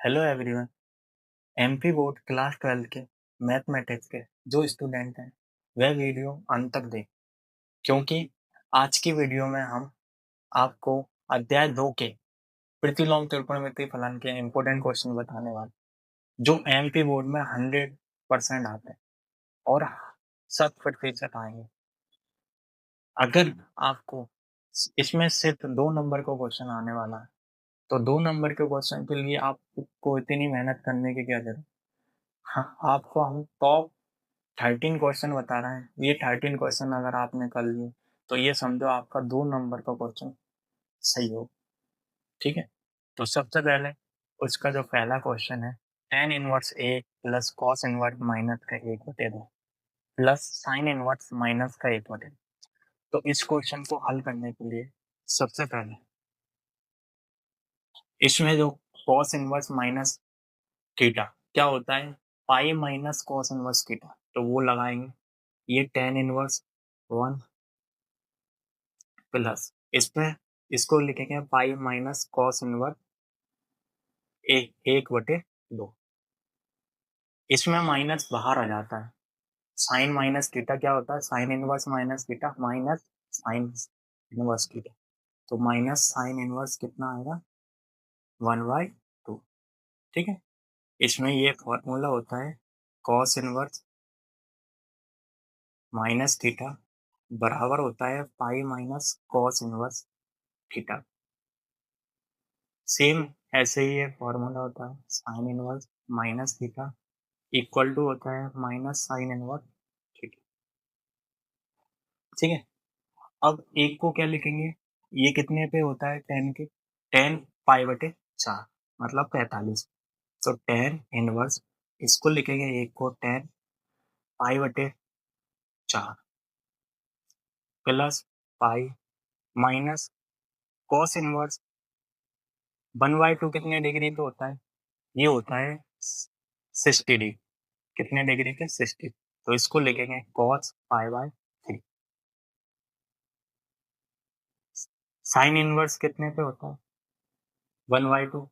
Hello everyone. MP board class 12 के mathematics के जो स्टूडेंट हैं वह वीडियो अंत तक देखें, क्योंकि आज की वीडियो में हम आपको अध्याय 2 के प्रतिलोम त्रिकोणमितीय फलन के इम्पोर्टेंट क्वेश्चन बताने वाले, जो एमपी बोर्ड में 100% आते हैं और 100% आएंगे। अगर आपको इसमें सिर्फ 2 नंबर का क्वेश्चन आने वाला है, तो 2 नंबर के क्वेश्चन के लिए आपको इतनी मेहनत करने की क्या जरूरत। हाँ, आपको हम टॉप 13 क्वेश्चन बता रहे हैं। ये 13 क्वेश्चन अगर आपने कर लिए तो ये समझो आपका 2 नंबर का क्वेश्चन सही हो। ठीक है, तो सबसे पहले उसका जो पहला क्वेश्चन है, tan इनवर्स ए प्लस कॉस इनवर्स माइनस का 1/2 प्लस साइन इनवर्स माइनस का 1/2। तो इस क्वेश्चन को हल करने के लिए सबसे पहले इसमें जो कॉस इनवर्स माइनस थीटा क्या होता है, pi minus cos inverse theta, तो वो लगाएंगे। ये tan इनवर्स 1 प्लस इसमें इसको लिखेंगे पाई माइनस कॉस इनवर्स 1/2। इसमें माइनस बाहर आ जाता है। साइन माइनस थीटा क्या होता है, sine inverse minus theta minus sine inverse theta, तो माइनस साइन इनवर्स कितना आएगा 1/2। ठीक है, इसमें ये फॉर्मूला होता है कॉस इनवर्स माइनस थीटा बराबर होता है pi minus cos inverse theta. Same ऐसे ही एक फॉर्मूला होता है sine inverse minus theta equal to होता है माइनस साइन इनवर्स थीटा। ठीक है, अब एक को क्या लिखेंगे, ये कितने पे होता है टेन के, 10 पाई/4 मतलब 45। तो टेन इनवर्स इसको लिखेंगे एक को 10 पाई/4 plus pi minus cos inverse 1/2 कितने डिग्री पे होता है, ये होता है 60 डिग्री। कितने डिग्री पे 60, तो इसको लिखेंगे कॉस पाई/3। साइन इनवर्स कितने पे होता है 1/2,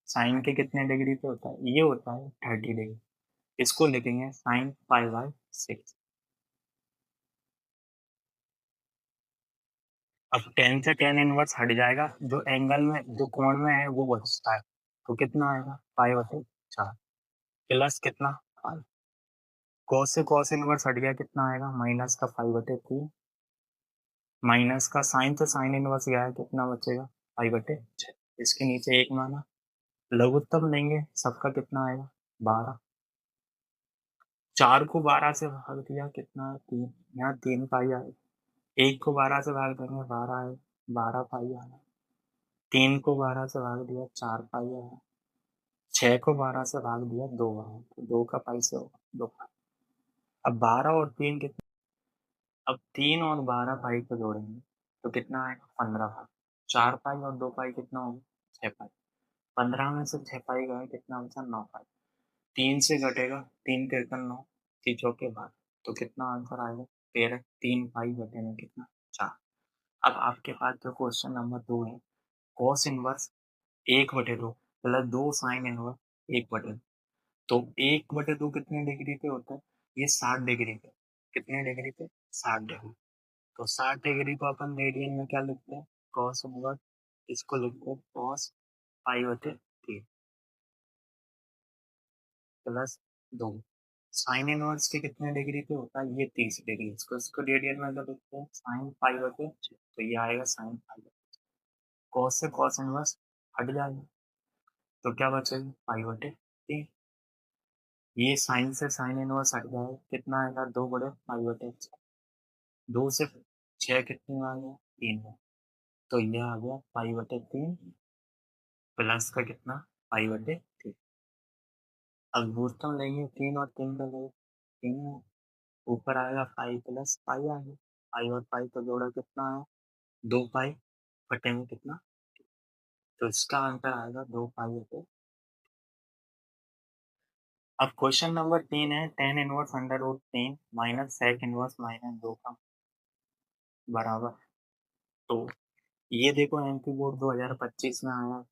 साइन के कितने डिग्री पे होता है, ये होता है 30 डिग्री। इसको लिखेंगे साइन पाई/6। अब 10 से 10 इनवर्स हट जाएगा, जो एंगल में जो कोण में है वो बचता है, तो कितना आएगा पाई/4 प्लस कितना पाई। कॉस से कॉस इनवर्स हट गया, कितना आएगा माइनस का पाई/3 माइनस का साइन से साइन इनवर्स गया है, कितना बचेगा पाई/6। इसके नीचे एक माना, लघुत्तम लेंगे सबका, कितना आएगा 12। 4 को 12 से भाग दिया, कितना है 3, यहाँ 3 पाई आएगा। 1 को 12 से भाग देंगे 12 है, 12 पाई आया। 3 को 12 से भाग दिया 4 पाई आया। 6 को 12 से भाग दिया 2 आया, तो 2 का पाई से होगा 2 पाई। अब 12 और 3 कितना, अब 3 और 12 पाई को जोड़ेंगे तो कितना आएगा 15 पाई। 4 पाई और 2 पाई कितना होगा 6 पाई। 15 में से 6 पाई गए, कितना बचा 9 पाई। 3 से घटेगा 3 तिरकन 9, 3 चौके 12, तो कितना आंसर आएगा 13। 3 पाई बटे में कितना 4। अब आपके पास जो क्वेश्चन नंबर 2 है, cos inverse 1/2 plus 2 sine inverse 1/2, तो 1/2 कितने डिग्री पे होता है, ये 60 डिग्री पे। कितने डिग्री पे 60 डिग्री, तो 60 डिग्री को अपन रेडियन में क्या लिखते हैं, कॉस इनवर्स, इसको लिखते हैं कॉस पाई/3 प्लस 2 साइन इनवर्स के कितने डिग्री पे होता है, ये 30 डिग्री, इसको इसको रेडियन में तो लिखते हैं साइन पाई/6, तो ये आएगा साइन पाई। कॉस से कॉस इनवर्स हट जाएगा, तो क्या बचेगा पाई/3। ये साइन से साइन इनवर्स हट जाएगा, कितना आएगा 2 बड़े पाई/6। 2 से 6 कितने में आ गया 3 में, तो ये आ गया पाई/3 प्लस का कितना पाई/3। अब भूसतम लेंगे 3 और 3 का लेंगे 3 में, ऊपर आएगा पाई प्लस पाई आ गया। पाई और पाई का जोड़ा कितना है 2 पाई बटे में कितना, तो इसका आंसर आएगा 2 पाई/। अब क्वेश्चन नंबर 3 है, tan inverse √3 minus sec inverse -2 का बराबर। तो ये देखो एमपी बोर्ड 2025 में आया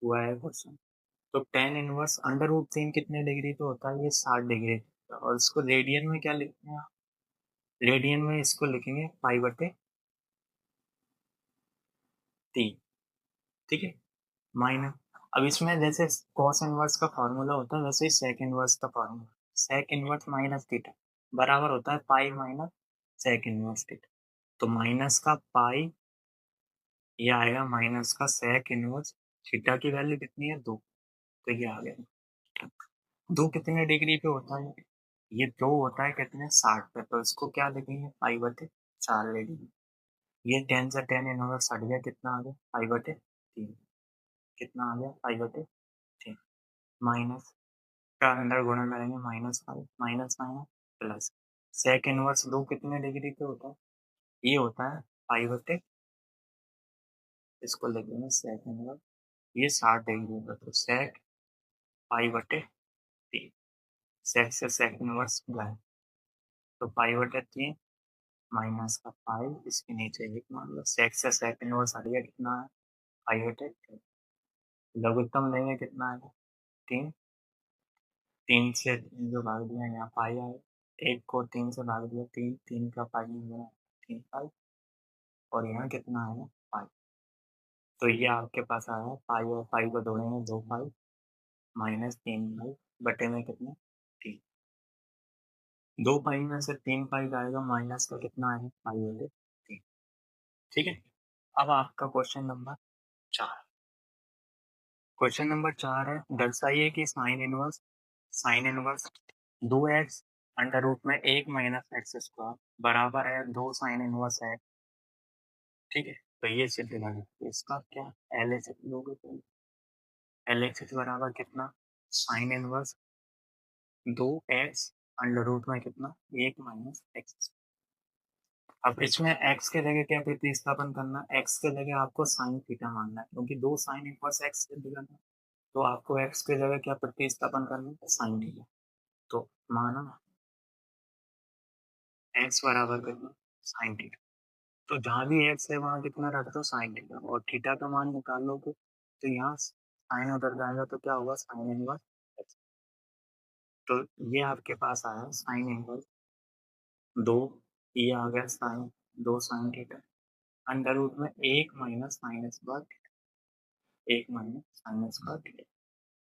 हुआ है क्वेश्चन, तो tan इनवर्स अंडर रूट 3 कितने डिग्री पे होता है? ये 60 डिग्री। और इसको रेडियन में क्या लिखते हैं? रेडियन में इसको लिखेंगे पाई बटे 3। ठीक है, माइनस। अब इसमें जैसे कॉस इनवर्स का फॉर्मूला होता है वैसे ही सेक इनवर्स का formula, sec inverse minus theta बराबर होता है pi minus sec inverse theta. तो माइनस का पाई, ये आएगा माइनस का सेक इनवर्स थीटा की वैल्यू कितनी है? 2। तो ये आ गया। 2 कितने डिग्री पे होता है? ये 2 होता है कितने? 60 पे। तो इसको क्या लिखेंगे? पाई बटे 4 डिग्री। ये 10 से 10 इनवर्स हट गया, कितना आ गया? पाई बटे 3। कितना आ गया? पाई बटे 3। माइनस का अंदर गुणा करेंगे, minus five minus minus plus. Sec inverse 2 कितने डिग्री पे होता है? ये होता है पाई बटे, इसको लिखेंगे सेक इनवर्स, ये 60 डिग्री पे। तो सेक पाई बटे 3। सेक से सेक इनवर्स गए तो पाई बटे 3 माइनस का पाई, इसके नीचे एक मान लो। सेक से सेक इनवर्स हट गया, कितना है? पाई बटे 3। लघुत्तम लेंगे, कितना है? 3। 3 से 3 जो भाग दिया यहाँ पाई आए, 1 को 3 से भाग दिया 3, 3 का पाई में गया 3 पाई, और यहाँ कितना आया? पाई। तो ये आपके पास आया पाई, और पाई को जोड़ेंगे 2 पाई माइनस 3 पाई बटे में कितना? 3। 2 पाई में से 3 पाई जाएगा, माइनस का कितना आएगा? पाई बटे 3। ठीक है, अब आपका क्वेश्चन नंबर 4। क्वेश्चन नंबर 4 है, दर्शाइए कि sine inverse 2x under root में 1 माइनस एक्स स्क्वायर बराबर है 2 साइन इनवर्स है। ठीक है, तो ये सिद्ध करना है। तो इसका क्या एल एच लोगे? तो एल एच एच बराबर कितना? Sine inverse 2x under root में कितना? 1 माइनस एक्स। अब इसमें x के जगह क्या प्रतिस्थापन करना? x के जगह आपको साइन थीटा मानना है, क्योंकि 2 साइन इनवर्स x सिद्ध करना है। तो आपको x के जगह क्या प्रतिस्थापन करना है? Sine theta. तो माना x बराबर कितना? Sine theta. तो जहाँ भी x है वहाँ कितना रख दो? Sine theta. और थीटा का मान निकालोगे तो यहाँ साइन उधर जाएगा तो क्या होगा? Sine inverse x। तो ये आपके पास आया साइन इनवर्स 2, ये आ गया sine 2 sine theta under root में 1 minus sine square theta, 1 minus sine square theta.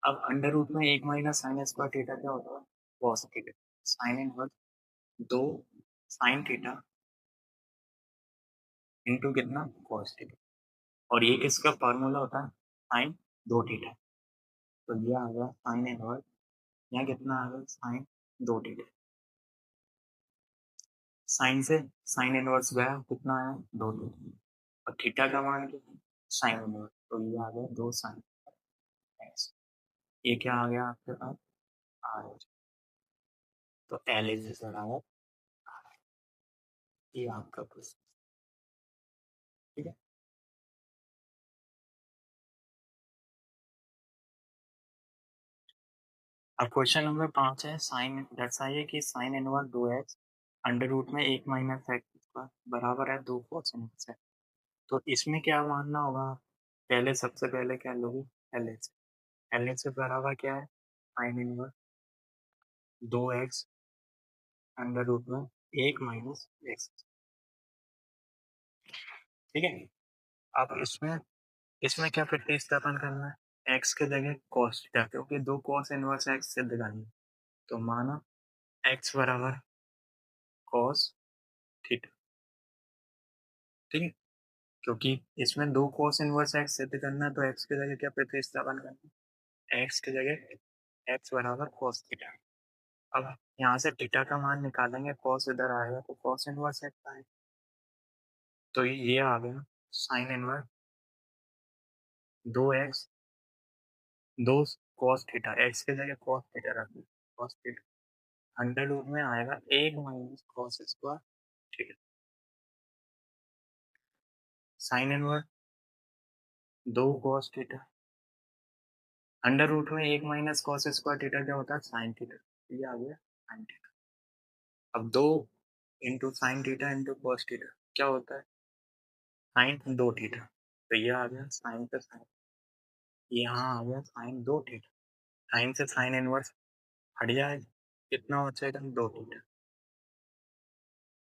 अब अंडर रूट में 1 माइनस साइन स्क्वायर थीटा क्या होता है? Cos theta. Sine inverse 2 sine theta into कितना? Cos theta. और ये किसका फार्मूला होता है? Sine 2 theta. तो ये आ गया साइन इनवर्स, यहाँ कितना आ गया? Sine 2 theta. साइन से साइन इनवर्स गया, कितना आया? 2 थीटा। और थीटा का मान कितना? Sine inverse. तो ये आ गया 2 साइन एक्स। ये क्या आ गया आपके पास? R H. तो एल इज बराबर आर। ये आपका क्वेश्चन। ठीक है, अब क्वेश्चन नंबर 5 है, साइन दर्शाइए कि sine inverse 2x under root में 1 माइनस एक्स बराबर है 2 कोस इनवर्स है। तो इसमें क्या मानना होगा? पहले सबसे पहले क्या लोगे? L H. एल एच बराबर क्या है? Sine inverse 2x under root में 1 माइनस एक्स। ठीक है, अब इसमें इसमें क्या प्रतिस्थापन करना है? x के जगह cos थीटा, क्योंकि 2 cos इनवर्स x सिद्ध करनी है। तो माना x बराबर cos थीटा। ठीक है, क्योंकि इसमें 2 cos इनवर्स x सिद्ध करना है, तो x की जगह क्या प्रतिस्थापन करना है? x की जगह x बराबर cos थीटा। अब यहाँ से थीटा का मान निकालेंगे, cos इधर आएगा तो cos इनवर्स x आएगा। तो ये आ गया sine inverse 2x 2 cos theta, x की जगह cos थीटा रख दो, cos थीटा अंडर रूट में आएगा 1 minus cos square theta. Sine inverse 2 cos theta under root में 1 माइनस cos स्क्वायर थीटा क्या होता है? Sine theta. ये आ गया साइन थीटा। अब 2 into sine theta into cos theta क्या होता है? Sine 2 theta. तो ये आ गया साइन पे साइन, यहाँ आ गया साइन 2 थीटा। साइन से साइन इनवर्स हट जाए, कितना बचेगा? 2 थीटा।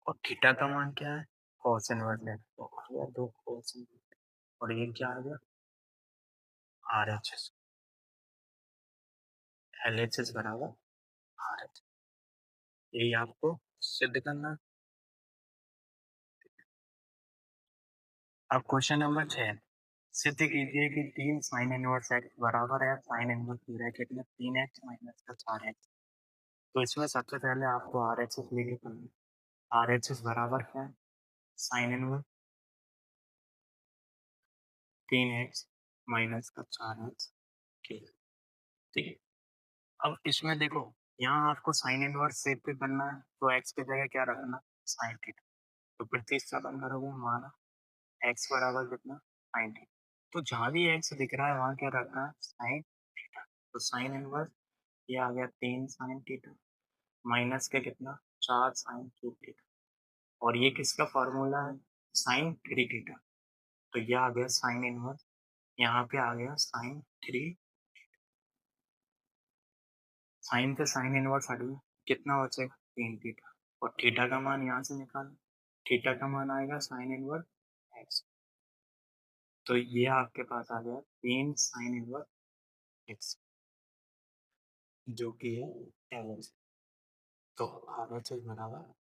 और थीटा का मान क्या है? कॉस इनवर्स है, तो आ गया 2 कॉस इनवर्स। और ये क्या आ गया? RHS। LHS बराबर RHS। यही आपको सिद्ध करना है। अब क्वेश्चन नंबर 6, सिद्ध कीजिए कि 3 साइन इनवर्स एक्स बराबर है साइन इनवर्स ब्रैकेट में 3x माइनस का 4x। तो इसमें सबसे पहले आपको RHS लेके करना है। RHS बराबर क्या है? साइन इनवर्स 3x माइनस का 4x। ठीक है। अब इसमें देखो, यहाँ आपको साइन इनवर्स सेव पे करना है, तो x की जगह क्या रखना? Sine theta. तो प्रतिस्थापन करोगे, हमारा x बराबर कितना? Sine theta. तो जहाँ भी x दिख रहा है वहाँ क्या रखना है? Sine theta. तो साइन इनवर्स ये आ गया 3 साइन थीटा माइनस के कितना? 4 साइन क्यूब थीटा। और ये किसका फॉर्मूला है? Sine 3 theta. तो ये आ गया साइन इनवर्स, यहाँ पे आ गया साइन 3। साइन पे साइन इनवर्स हट गया, कितना बचेगा? 3 थीटा। और थीटा का मान यहाँ से निकालो, थीटा का मान आएगा साइन इनवर्स एक्स। तो ये आपके पास आ गया 3 साइन इनवर्स एक्स, जो कि है LHS। तो RHS बराबर।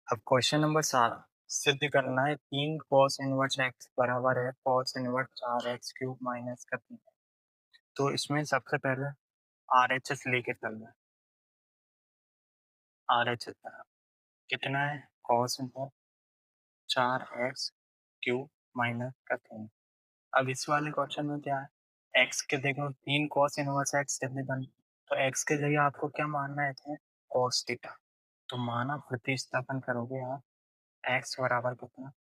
अब क्वेश्चन नंबर 7, सिद्ध करना है 3 cos इनवर्स एक्स बराबर है cos inverse 4x cube minus का 3। तो इसमें सबसे पहले RHS लेके चलना है। RHS कितना है? cos inverse 4x cube minus का 3। अब इस वाले क्वेश्चन में क्या है? x के देखो 3 cos इनवर्स x कितने बन, तो x के जगह आपको क्या मानना है? थे cos थीटा। तो माना प्रतिस्थापन करोगे आप, x बराबर कितना?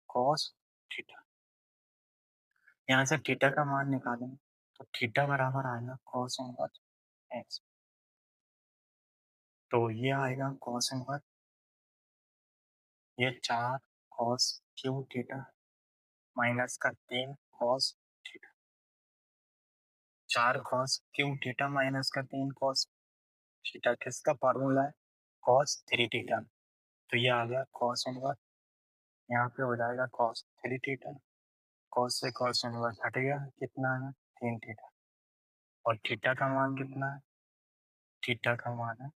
cos theta. यहाँ से थीटा का मान निकालेंगे, तो थीटा बराबर आएगा cos इनवर्स x। तो ये आएगा cos इनवर्स, ये 4 cos क्यूब थीटा माइनस का 3 cos theta. 4 cos cube theta minus का 3 cos थीटा किसका फॉर्मूला है? cos 3 theta. तो ये आ गया cos इनवर्स, यहाँ पे हो जाएगा cos 3 थीटा। cos से cos इनवर्स हट गया, कितना है? 3 थीटा। और थीटा का मान कितना है? थीटा का मान है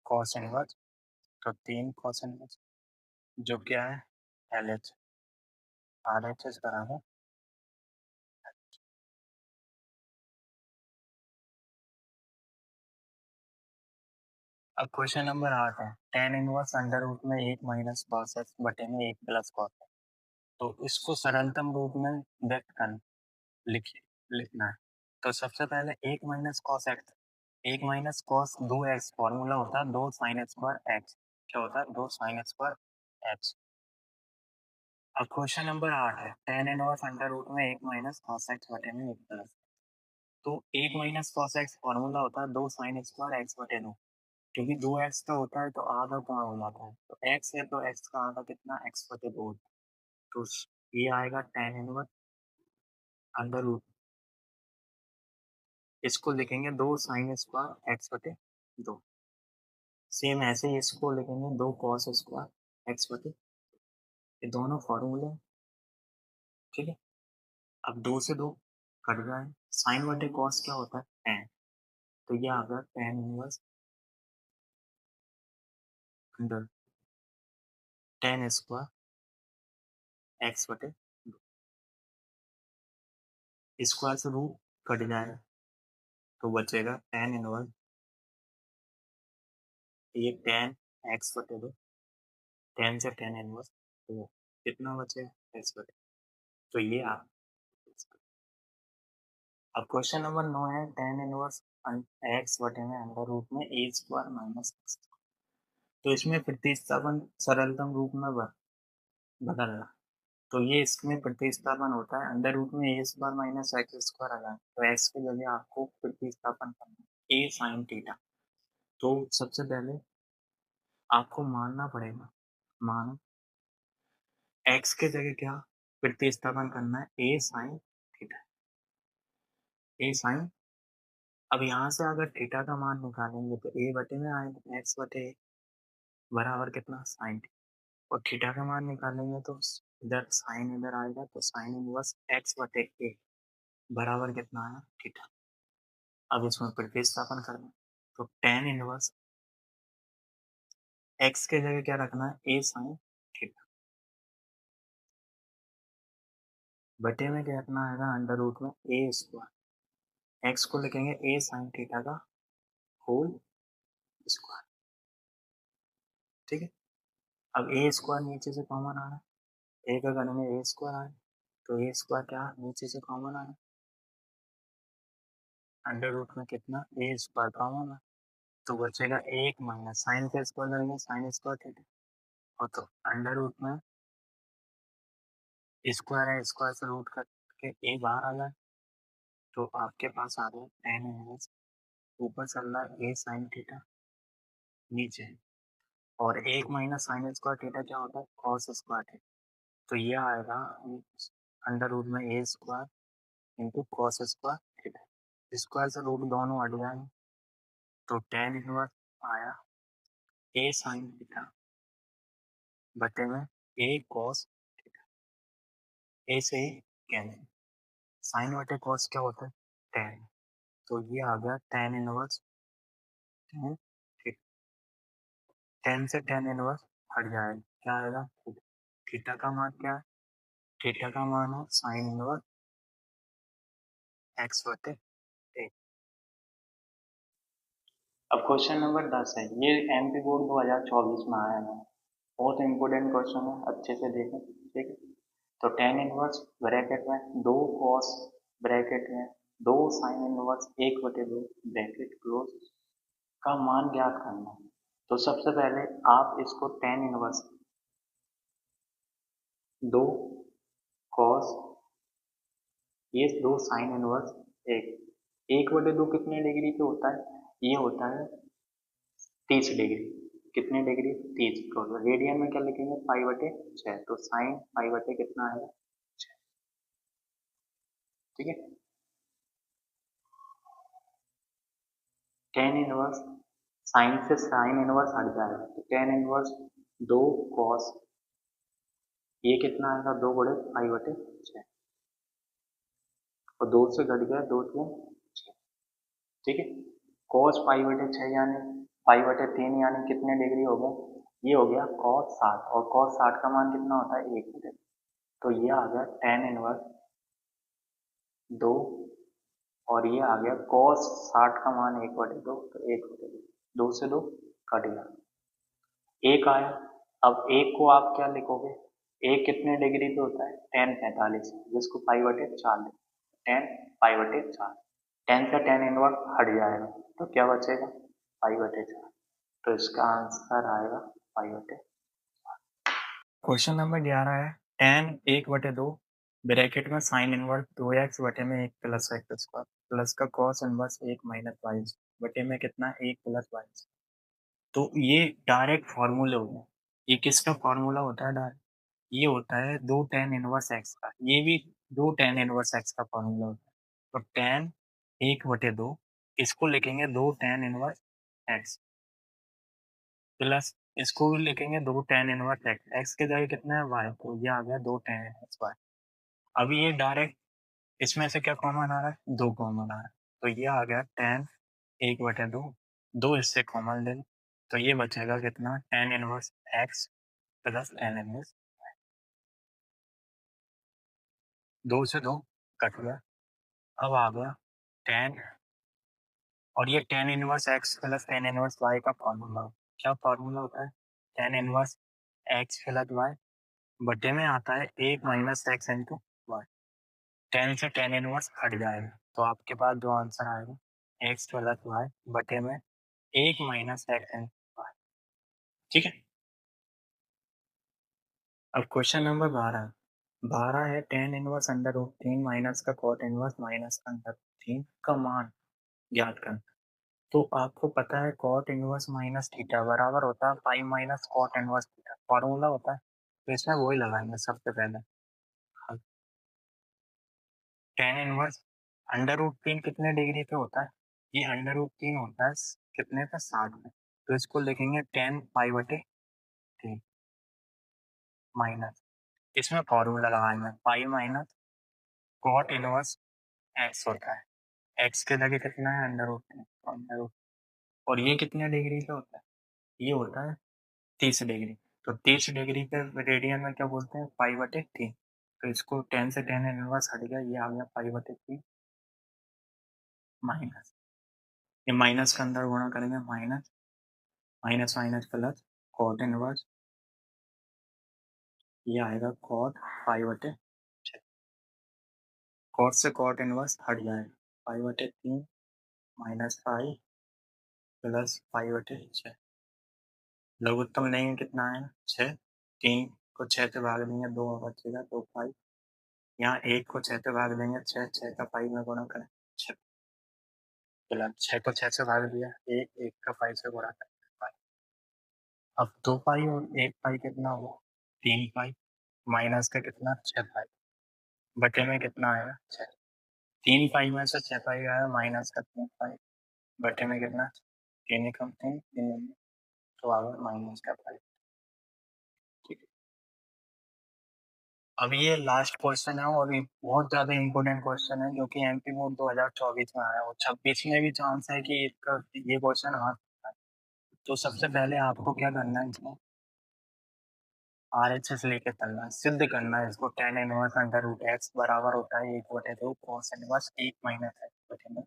cos इनवर्स, तो 3 cos इनवर्स, जो क्या है? LH। RHS बराबर। अब क्वेश्चन नंबर 8 है, tan इनवर्स अंडर रूट में 1 माइनस cos x बटे में 1 प्लस cos x। तो इसको सरलतम रूप में व्यक्त करना, लिखिए लिखना है। तो सबसे पहले 1 minus cos x, 1 minus cos 2x formula होता है 2 साइन एक्स पर एक्स। क्या होता है? 2 साइन एक्स पर एक्स। अब क्वेश्चन नंबर 8 है, tan इनवर्स अंडर रूट में 1 माइनस कॉस एक्स बटे में 1 प्लस। तो 1 माइनस कॉस एक्स फॉर्मूला होता है 2 साइन एक्स पर एक्स बटे 2। क्योंकि 2x का होता है तो आधा कहाँ हो जाता है, तो x है तो x का आधा कितना? x बटे 2। तो ये आएगा tan इनवर्स अंडर रूट, इसको लिखेंगे 2 साइन स्क्वायर एक्स बटे 2। सेम ऐसे ही इसको लिखेंगे 2 कॉस स्क्वायर एक्स बटे, ये दोनों फॉर्मूले। ठीक है। अब 2 से 2 कट जाए, साइन बटे कॉस क्या होता है? tan। तो ये आ गया tan inverse under tan square x बटे 2। स्क्वायर से रूट कट जाए, तो बचेगा tan इनवर्स, ये tan एक्स बटे 2, tan से tan इनवर्स, तो कितना बचेगा? एक्स बटे। तो ये आप। अब क्वेश्चन नंबर 9 है, tan इनवर्स एक्स बटे में अंडर रूट में ए स्क्वायर माइनस एक्स। तो इसमें प्रतिस्थापन सरलतम रूप में बदलना, तो ये इसमें प्रतिस्थापन होता है अंडर रूट में A square minus x square आ जाए, तो एक्स की जगह आपको प्रतिस्थापन करना है ए साइन थीटा। तो सबसे पहले आपको मानना पड़ेगा, माना x के जगह क्या प्रतिस्थापन करना है a sin theta. a sin, अब यहाँ से अगर थीटा का मान निकालेंगे तो a बटे में आएगा x बटे a बराबर कितना sin थीटा, और थीटा का मान निकालेंगे तो इधर साइन इधर आएगा तो साइन इनवर्स x बटे a बराबर कितना आया थीटा। अब इसमें प्रतिस्थापन करना तो tan इनवर्स x के जगह क्या रखना है a sin थीटा बटे में क्या रखना आएगा अंडर रूट में a स्क्वायर, x को लिखेंगे a sin थीटा का होल स्क्वायर। ठीक है, अब a स्क्वायर नीचे से कॉमन आ रहा है, a का करेंगे a स्क्वायर आए तो a स्क्वायर क्या नीचे से कॉमन आया, अंडर रूट में कितना a स्क्वायर कॉमन है तो बचेगा एक माइनस साइन का स्क्वायर करेंगे साइन स्क्वायर थीटा, और तो अंडर रूट में स्क्वायर है स्क्वायर से रूट करके ए बाहर आ जाए तो आपके पास आ गया टेन इनवर्स, ऊपर चल रहा है ए साइन थीटा नीचे, और एक माइनस साइन स्क्वायर थीटा क्या होता है कॉस स्क्वायर थीटा, तो ये आएगा अंडर रूट में A square into cos square theta, square से रूट दोनों हट जाएंगे तो टेन इनवर्स आया ए साइन थीटा बटे में ए कॉस थीटा, ए से ही कैंसिल, साइन बटे कॉस क्या होता है टेन, तो ये आ गया tan inverse tan theta, ten से टेन इनवर्स हट जाएगा क्या आएगा थीटा का मान क्या है, थीटा का मान है साइन इनवर्स एक्स बटे ए। अब क्वेश्चन नंबर 10 है, ये एमपी बोर्ड 2024 में आया है, बहुत इंपॉर्टेंट क्वेश्चन है, अच्छे से देखें। ठीक है, तो टेन इनवर्स ब्रैकेट में दो कॉस ब्रैकेट में दो साइन इनवर्स एक बटे दो ब्रैकेट क्लोज का मान ज्ञात करना है। तो सबसे पहले आप इसको टेन इनवर्स दो कॉस ये दो साइन इनवर्स एक एक बटे दो कितने डिग्री पे होता है, ये होता है 30 डिग्री, कितने डिग्री 30, तो रेडियन में क्या लिखेंगे पाई बटे 6, तो साइन पाई बटे कितना आएगा 6। ठीक है, टेन इनवर्स साइन से साइन इनवर्स हट जाएगा तो टेन इनवर्स दो कॉस ये कितना आएगा दो बड़े पाई बटे 6, और दो से घट गया दो तीन 6। ठीक है, कॉस पाई बटे 6 यानी पाई बटे 3 यानी कितने डिग्री हो गया, ये हो गया कॉस 60, और कॉस 60 का मान कितना होता है 1 बटे, तो ये आ गया टेन इनवर्स दो, और ये आ गया कॉस 60 का मान 1/2, तो 1/2, दो से दो कट गया एक आया। अब एक को आप क्या लिखोगे, एक कितने डिग्री पे होता है टेन 45, जिसको पाई बटे 4 टेन पाई बटे 4, टेन से टेन इनवर्स हट जाएगा तो क्या बचेगा पाई बटे 4, तो इसका आंसर आएगा पाई बटे। क्वेश्चन नंबर 11 है, टेन 1/2 ब्रैकेट में साइन इनवर्स 2x बटे में 1 प्लस एक्स स्क्वायर प्लस का कॉस इनवर्स 1 माइनस वाई बटे में कितना 1 प्लस वाई, तो ये डायरेक्ट फार्मूले हो गए, ये किसका फार्मूला होता है डायरेक्ट, ये होता है दो टेन इनवर्स एक्स का, ये भी दो टेन इनवर्स एक्स का फार्मूला होता है, तो टेन 1/2 इसको लिखेंगे दो टेन इनवर्स एक्स प्लस इसको भी लिखेंगे दो टेन इनवर्स एक्स, एक्स के जगह कितना है वाई, तो ये आ गया दो टेन इनवर्स वाई। अभी ये डायरेक्ट इसमें से क्या कॉमन आ रहा है दो कॉमन आ रहा है, तो ये आ गया टेन 1/2, दो इससे कॉमन ले लो, तो ये बचेगा कितना ten inverse x plus tan inverse, दो से दो कट गया, अब आ गया टेन, और ये tan inverse x plus tan inverse y का फॉर्मूला, क्या फॉर्मूला होता है tan inverse x plus y बटे में आता है एक minus x into y, tan से टेन इनवर्स हट जाएगा तो आपके पास दो आंसर आएगा एक्स प्लस वाई बटे में एक माइनस एक्स इंटू वाई। ठीक है, अब क्वेश्चन नंबर 12 है tan inverse under root 3 minus का कॉट इनवर्स माइनस अंडर 3 का मान ज्ञात करना। तो आपको पता है कॉट इनवर्स माइनस थीटा बराबर होता है pi minus cot inverse theta, formula होता है। तो इसमें वही लगाएंगे सबसे पहले। टेन इनवर्स अंडर रूट तीन कितने डिग्री पे होता है? ये अंडर रूट तीन होता है कितने पे? 60 में। तो इसको लिखेंगे टेन पाई बटे तीन माइनस, इसमें फॉर्मूला लगाएंगे pi minus cot inverse x होता है। एक्स के जगह कितना है? अंडर रूट तीन, अंडर रूट। और ये कितने डिग्री पे होता है? ये होता है 30 डिग्री। तो 30 डिग्री पे रेडियन में क्या बोलते हैं? पाई बटे तीन। तो इसको टेन से टेन इनवर्स हट गया, ये आ गया पाई बटे तीन माइनस, ये माइनस के अंदर गुणा करेंगे minus minus minus plus cot inverse, ये आएगा कॉट पाई बटे छः। कॉट से कॉट इनवर्स हट जाएगा, पाई बटे तीन माइनस पाई प्लस पाई बटे छः। लघुत्तम लेंगे कितना है? छः। तीन को छः से भाग देंगे, दो बचेगा, दो पाई। यहाँ एक को छः से भाग देंगे, छः, छः का पाई में गुणा करें छः, प्लस छः को छः से भाग दिया, एक, एक का पाई से गुणा करें पाई। अब दो पाई और एक पाई कितना हुआ? तीन पाई माइनस का कितना? छः पाई बटे में कितना आएगा? छः। तीन पाई में से छः पाई आया माइनस का तीन पाई बटे में कितना? तीन एकम तीन, तीन में तो आ गया माइनस का पाई। ठीक है, अब ये लास्ट क्वेश्चन है और ये बहुत ज्यादा इंपॉर्टेंट क्वेश्चन है जो कि एमपी बोर्ड 2024 में आया और 26 में भी चांस है कि इसका ये क्वेश्चन आ सकता है। तो सबसे पहले आपको क्या करना है, इसमें आरएचएस लेके चलना है, सिद्ध करना है इसको। Tan inverse under root x बराबर होता है एक बटे दो कॉस इनवर्स एक माइनस एक्स बटे में।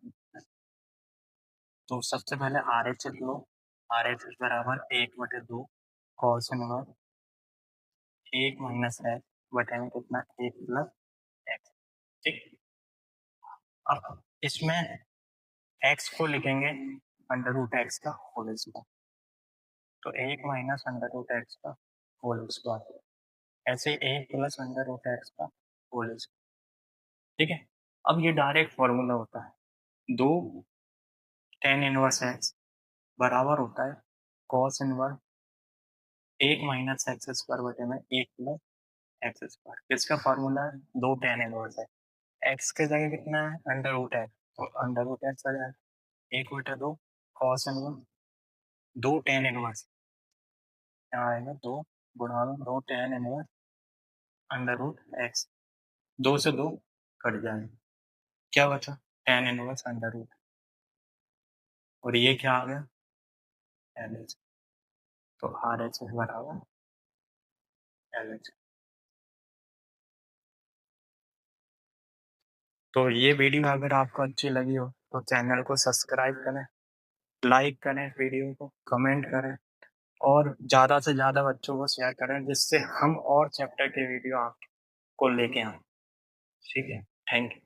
तो सबसे पहले आरएचएस लो, आरएचएस बराबर एक बटे दो कॉस इनवर्स एक माइनस एक्स बटे में कितना? एक प्लस एक्स। ठीक, अब इसमें एक्स को लिखेंगे अंडर रूट एक्स का होल स्क्वायर, तो एक माइनस अंडर रूट एक्स का होल स्क्वायर, ऐसे एक प्लस अंडर रूट एक्स का होल स्क्वायर। ठीक है, अब ये डायरेक्ट फॉर्मूला होता है, दो टेन इनवर्स एक्स बराबर होता है कॉस इनवर्स एक माइनस एक्स स्क्वायर बटे में एक प्लस एक्स स्क्वायर। किसका फॉर्मूला है? दो टेन इनवर्स है, एक्स के जगह कितना है? अंडर रूट एक्स, तो अंडर रूट एक्स आ जाएगा एक बटे दो कॉस इनवर्स दो टेन इनवर्स, यहाँ आएगा दो गुणा दो tan inverse under root x, दो से दो कट जाएगा, क्या बचा? टेन इनवर्स अंडर रूट, और ये क्या आ गया? L H. तो आर एच बराबर एल एच। तो ये वीडियो अगर आपको अच्छी लगी हो तो चैनल को सब्सक्राइब करें, लाइक करें, वीडियो को कमेंट करें और ज़्यादा से ज़्यादा बच्चों को शेयर करें जिससे हम और चैप्टर के वीडियो आपको लेके आएं। ठीक है, थैंक यू।